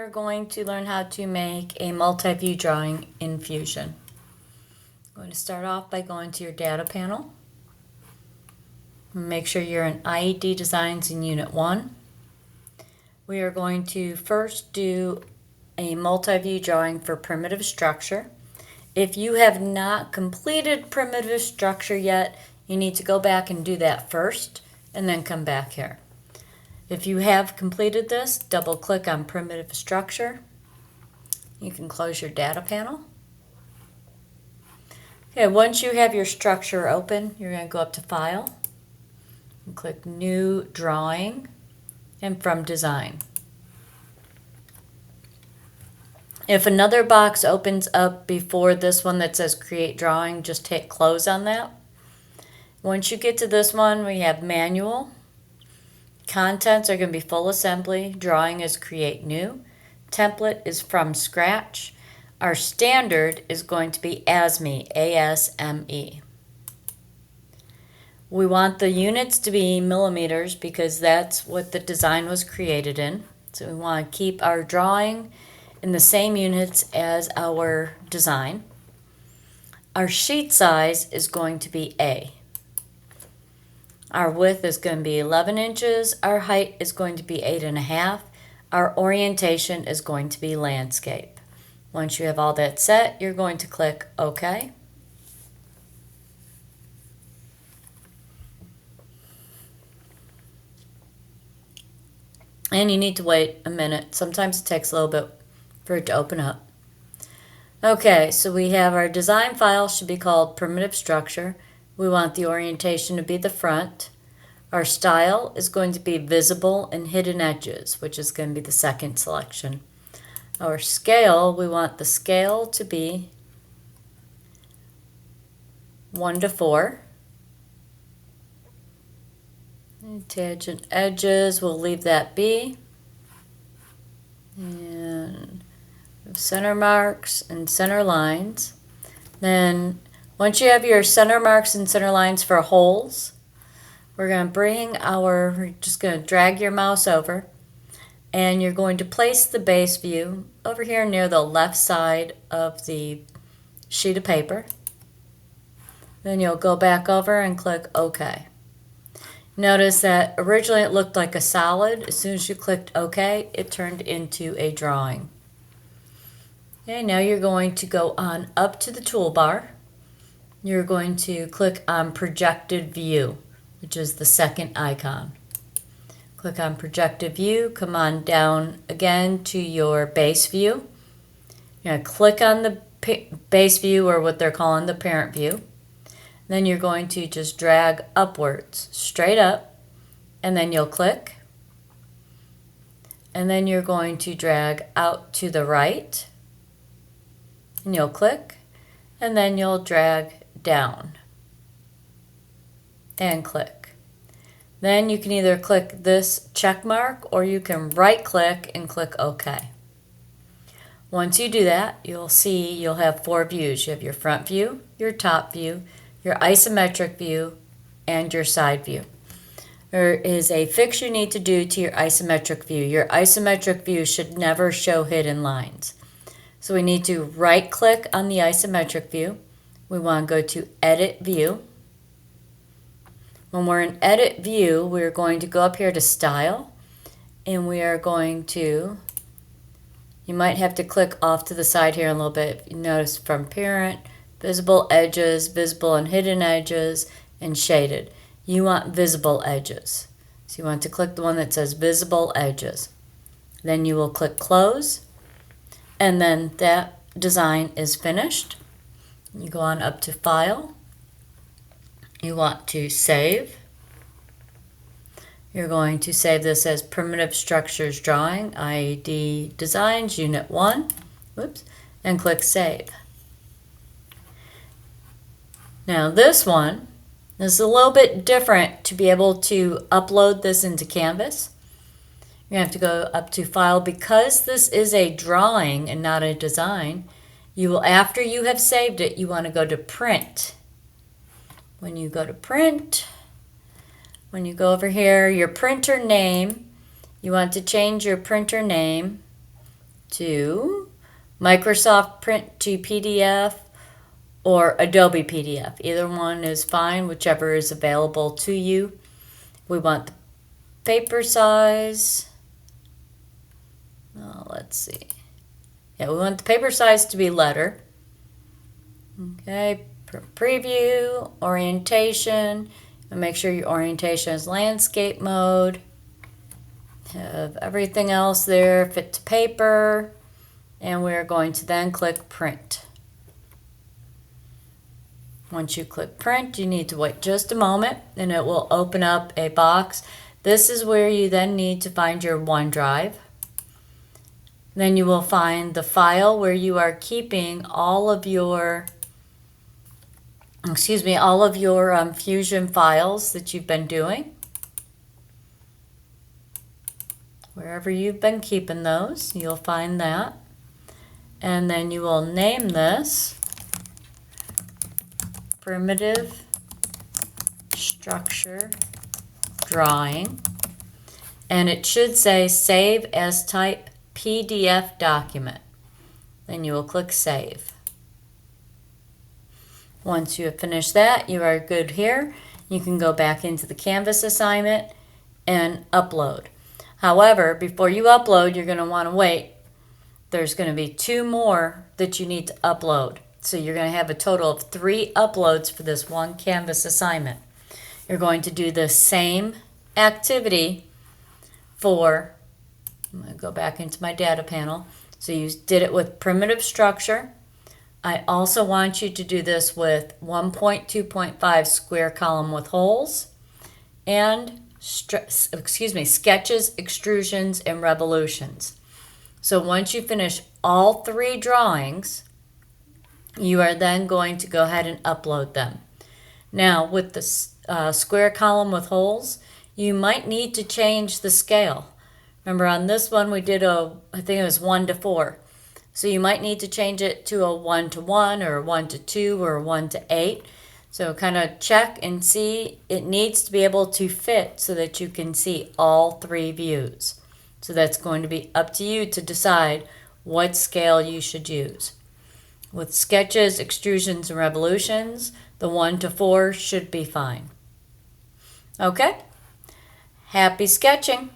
are going to learn how to make a multi-view drawing in Fusion. I'm going to start off by going to your data panel. Make sure you're in IED Designs in Unit 1. We are going to first do a multi-view drawing for primitive structure. If you have not completed primitive structure yet, you need to go back and do that first and then come back here. If you have completed this, double click on primitive structure. You can close your data panel. Okay, once you have your structure open, you're going to go up to File and click New Drawing and from Design. If another box opens up before this one that says Create Drawing, just hit Close on that. Once you get to this one, we have Manual. Contents are going to be full assembly. Drawing is create new. Template is from scratch. Our standard is going to be ASME, A-S-M-E. We want the units to be millimeters because that's what the design was created in. So we want to keep our drawing in the same units as our design. Our sheet size is going to be A. Our width is going to be 11 inches. Our height is going to be 8.5. Our orientation is going to be landscape. Once you have all that set, you're going to click OK. And you need to wait a minute. Sometimes it takes a little bit for it to open up. Okay, so we have our design file should be called primitive structure. We want the orientation to be the front. Our style is going to be visible and hidden edges, which is going to be the second selection. Our scale, we want the scale to be 1:4. Tangent edges, we'll leave that be. And center marks and center lines. Then once you have your center marks and center lines for holes, we're just going to drag your mouse over and you're going to place the base view over here near the left side of the sheet of paper. Then you'll go back over and click OK. Notice that originally it looked like a solid. As soon as you clicked OK, it turned into a drawing. Okay, now you're going to go on up to the toolbar. You're going to click on Projected View, which is the second icon. Click on Projected View, come on down again to your base view. You're going to click on the base view, or what they're calling the parent view. Then you're going to just drag upwards, straight up, and then you'll click. And then you're going to drag out to the right, and you'll click, and then you'll drag down and click. Then you can either click this check mark or you can right click and click OK. Once you do that, you'll see you'll have 4 views. You have your front view, your top view, your isometric view, and your side view. There is a fix you need to do to your isometric view. Your isometric view should never show hidden lines. So we need to right click on the isometric view. We want to go to Edit View. When we're in Edit View, we're going to go up here to Style, and we are going to, you might have to click off to the side here a little bit. You notice from Parent, Visible Edges, Visible and Hidden Edges, and Shaded. You want Visible Edges. So you want to click the one that says Visible Edges. Then you will click Close, and then that design is finished. You go on up to File. You want to save. You're going to save this as Primitive Structures Drawing, IED Designs, Unit 1. Whoops. And click Save. Now this one is a little bit different to be able to upload this into Canvas. You're going to have to go up to File. Because this is a drawing and not a design, you will, after you have saved it, you want to go to Print. When you go to Print, when you go over here, your printer name, you want to change your printer name to Microsoft Print to PDF or Adobe PDF. Either one is fine, whichever is available to you. We want the paper size. Let's see. Yeah, we want the paper size to be letter. Okay, preview, orientation, and make sure your orientation is landscape mode. Have everything else there fit to paper, and we're going to then click print. Once you click print, you need to wait just a moment and it will open up a box. This is where you then need to find your OneDrive. Then you will find the file where you are keeping all of your Fusion files that you've been doing. Wherever you've been keeping those, you'll find that. And then you will name this Primitive Structure Drawing. And it should say Save as Type PDF Document. Then you will click Save. Once you have finished that, you are good here. You can go back into the Canvas assignment and upload. However, before you upload, you're going to want to wait. There's going to be 2 more that you need to upload. So you're going to have a total of 3 uploads for this one Canvas assignment. You're going to do the same activity for, I'm going to go back into my data panel. So you did it with primitive structure. I also want you to do this with 1.2.5 square column with holes and sketches, extrusions, and revolutions. So once you finish all 3 drawings, you are then going to go ahead and upload them. Now with the square column with holes, you might need to change the scale. Remember on this one we did I think it was 1:4. So you might need to change it to a 1:1 or a 1:2 or a 1:8. So kind of check and see. It needs to be able to fit so that you can see all 3 views. So that's going to be up to you to decide what scale you should use. With sketches, extrusions, and revolutions, the 1:4 should be fine. Okay? Happy sketching!